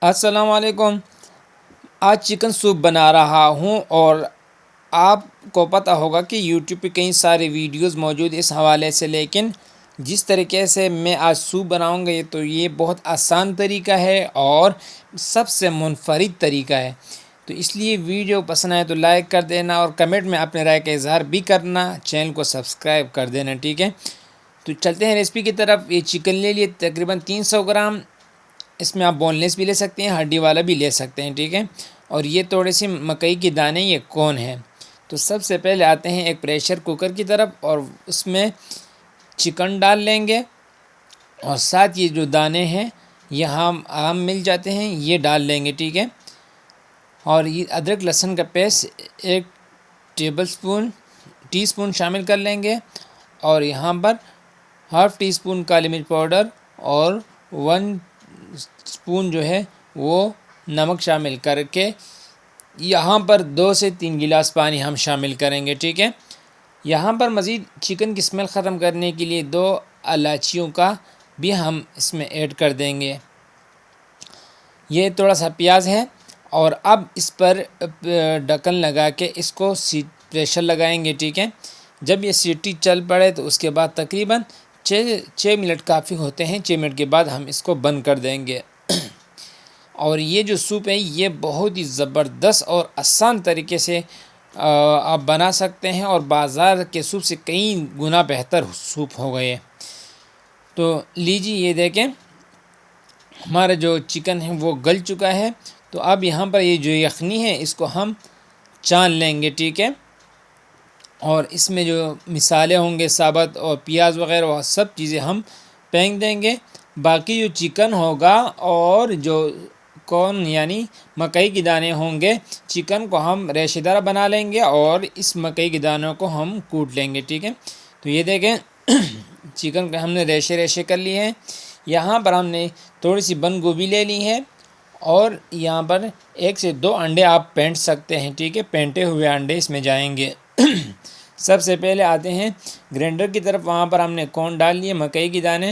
السلام علیکم۔ آج چکن سوپ بنا رہا ہوں، اور آپ کو پتہ ہوگا کہ یوٹیوب پہ کئی سارے ویڈیوز موجود اس حوالے سے، لیکن جس طریقے سے میں آج سوپ بناؤں گا تو یہ بہت آسان طریقہ ہے اور سب سے منفرد طریقہ ہے۔ تو اس لیے ویڈیو پسند آئے تو لائک کر دینا، اور کمنٹ میں اپنے رائے کا اظہار بھی کرنا، چینل کو سبسکرائب کر دینا، ٹھیک ہے۔ تو چلتے ہیں ریسپی کی طرف۔ یہ چکن لے لیے تقریباً 300 گرام۔ اس میں آپ بون لیس بھی لے سکتے ہیں، ہڈی والا بھی لے سکتے ہیں، ٹھیک ہے۔ اور یہ تھوڑے سی مکئی کے دانے، یہ کون ہے۔ تو سب سے پہلے آتے ہیں ایک پریشر کوکر کی طرف، اور اس میں چکن ڈال لیں گے، اور ساتھ یہ جو دانے ہیں یہ عام مل جاتے ہیں، یہ ڈال لیں گے، ٹھیک ہے۔ اور یہ ادرک لہسن کا پیسٹ 1 ٹی اسپون شامل کر لیں گے، اور یہاں پر ½ ٹی اسپون کالی مرچ پاؤڈر اور 1 اسپون جو ہے وہ نمک شامل کر کے یہاں پر 2 سے 3 گلاس پانی ہم شامل کریں گے، ٹھیک ہے۔ یہاں پر مزید چکن کی اسمیل ختم کرنے کے لیے 2 الائچیوں کا بھی ہم اس میں ایڈ کر دیں گے۔ یہ تھوڑا سا پیاز ہے، اور اب اس پر ڈھکن لگا کے اس کو پریشر لگائیں گے، ٹھیک ہے۔ جب یہ سیٹی چل پڑے تو اس کے بعد تقریباً 6 منٹ کافی ہوتے ہیں۔ 6 منٹ کے بعد ہم اس کو بند کر دیں گے۔ اور یہ جو سوپ ہے یہ بہت ہی زبردست اور آسان طریقے سے آپ بنا سکتے ہیں، اور بازار کے سوپ سے کئی گنا بہتر سوپ ہو گئے۔ تو لیجیے، یہ دیکھیں ہمارا جو چکن ہے وہ گل چکا ہے۔ تو اب یہاں پر یہ جو یخنی ہے اس کو ہم چان لیں گے، ٹھیک ہے۔ اور اس میں جو مسالے ہوں گے ثابت، اور پیاز وغیرہ، وہ سب چیزیں ہم پھینک دیں گے۔ باقی جو چکن ہوگا اور جو کون یعنی مکئی کے دانے ہوں گے، چکن کو ہم ریشے دار بنا لیں گے، اور اس مکئی کے دانوں کو ہم کوٹ لیں گے، ٹھیک ہے۔ تو یہ دیکھیں چکن کو ہم نے ریشے کر لیے ہیں۔ یہاں پر ہم نے تھوڑی سی بند گوبھی لے لی ہے، اور یہاں پر 1 سے 2 انڈے آپ پینٹ سکتے ہیں، ٹھیک ہے۔ پینٹے ہوئے انڈے اس میں جائیں گے۔ سب سے پہلے آتے ہیں گرینڈر کی طرف۔ وہاں پر ہم نے کون ڈال لیے، مکئی کے دانے،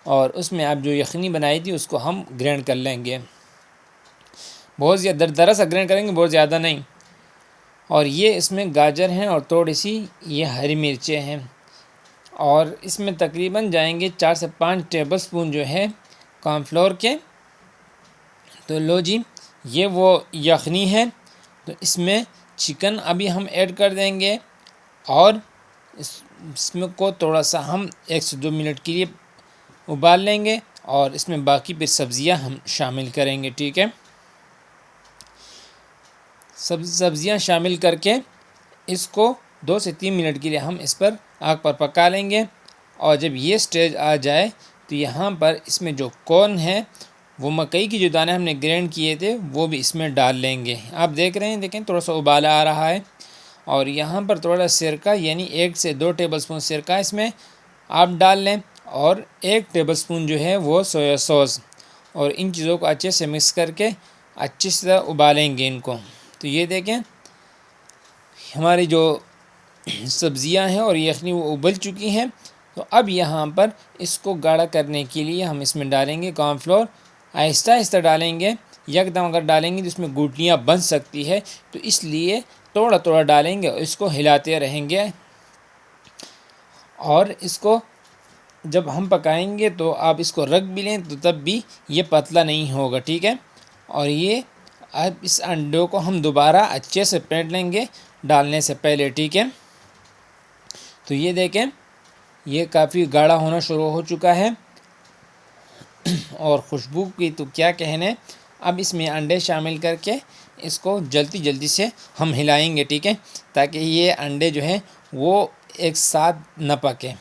اور اس میں اب جو یخنی بنائی تھی اس کو ہم گرینڈ کر لیں گے۔ بہت زیادہ دردرا سا گرینڈ کریں گے، بہت زیادہ نہیں۔ اور یہ اس میں گاجر ہیں، اور تھوڑی سی یہ ہری مرچیں ہیں، اور اس میں تقریباً جائیں گے 4 سے 5 ٹیبل اسپون جو ہے کارن فلور کے۔ تو لو جی، یہ وہ یخنی ہے۔ تو اس میں چکن ابھی ہم ایڈ کر دیں گے، اور اس میں کو تھوڑا سا ہم 1 سے 2 منٹ کے لیے ابال لیں گے، اور اس میں باقی پھر سبزیاں ہم شامل کریں گے، ٹھیک ہے۔ سبزیاں شامل کر کے اس کو 2 سے 3 منٹ کے لیے ہم اس پر آگ پر پکا لیں گے۔ اور جب یہ سٹیج آ جائے تو یہاں پر اس میں جو کورن ہے، وہ مکئی کی جو دانے ہم نے گرینڈ کیے تھے وہ بھی اس میں ڈال لیں گے۔ آپ دیکھ رہے ہیں، دیکھیں تھوڑا سا ابالا آ رہا ہے۔ اور یہاں پر تھوڑا سرکہ یعنی 1 سے 2 ٹیبل اسپون سرکہ اس میں آپ ڈال لیں، اور 1 ٹیبل اسپون جو ہے وہ سویا سوس، اور ان چیزوں کو اچھے سے مکس کر کے اچھی طرح ابالیں گے ان کو۔ تو یہ دیکھیں ہماری جو سبزیاں ہیں اور یخنی وہ ابل چکی ہیں۔ تو اب یہاں پر اس کو گاڑھا کرنے کے لیے ہم اس میں ڈالیں گے کارن فلور۔ آہستہ آہستہ ڈالیں گے، یکدم اگر ڈالیں گے تو اس میں گوٹلیاں بن سکتی ہے، تو اس لیے تھوڑا تھوڑا ڈالیں گے، اور اس کو ہلاتے رہیں گے۔ اور اس کو جب ہم پکائیں گے تو آپ اس کو رکھ بھی لیں تو تب بھی یہ پتلا نہیں ہوگا، ٹھیک ہے۔ اور یہ اب اس انڈوں کو ہم دوبارہ اچھے سے پھینٹ لیں گے ڈالنے سے پہلے، ٹھیک ہے۔ تو یہ دیکھیں یہ کافی گاڑھا ہونا شروع ہو چکا ہے، اور خوشبو کی تو کیا کہنے۔ اب اس میں انڈے شامل کر کے اس کو جلدی جلدی سے ہم ہلائیں گے، ٹھیک ہے، تاکہ یہ انڈے جو ہیں وہ ایک ساتھ نہ پکیں۔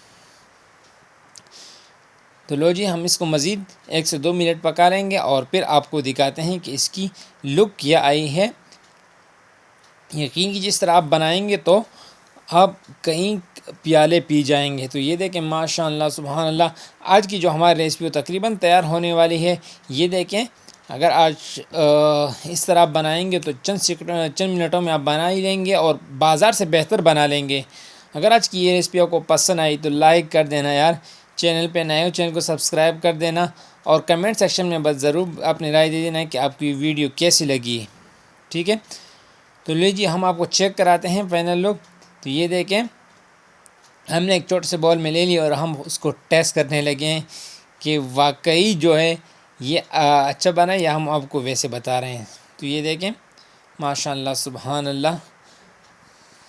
تو لو جی، ہم اس کو مزید 1 سے 2 منٹ پکا لیں گے، اور پھر آپ کو دکھاتے ہیں کہ اس کی لک کیا آئی ہے۔ یقین کی جس طرح آپ بنائیں گے تو آپ کئی پیالے پی جائیں گے۔ تو یہ دیکھیں ماشاء اللہ سبحان اللہ، آج کی جو ہماری ریسپی وہ تقریباً تیار ہونے والی ہے۔ یہ دیکھیں اگر آج اس طرح آپ بنائیں گے تو چند منٹوں میں آپ بنا ہی لیں گے، اور بازار سے بہتر بنا لیں گے۔ اگر آج کی یہ ریسپی آپ کو پسند آئی تو لائک کر دینا یار، چینل پہ نئے ہو چینل کو سبسکرائب کر دینا، اور کمنٹ سیکشن میں بس ضرور اپنی رائے دے دینا کہ آپ کی ویڈیو کیسی لگی، ٹھیک ہے۔ تو لیجیے ہم آپ کو چیک کراتے ہیں فائنل لک۔ تو یہ دیکھیں ہم نے ایک چھوٹے سے بول میں لے لی اور ہم اس کو ٹیسٹ کرنے لگے ہیں کہ واقعی جو ہے یہ اچھا بنا یا ہم آپ کو ویسے بتا رہے ہیں۔ تو یہ دیکھیں ماشاء اللہ سبحان اللہ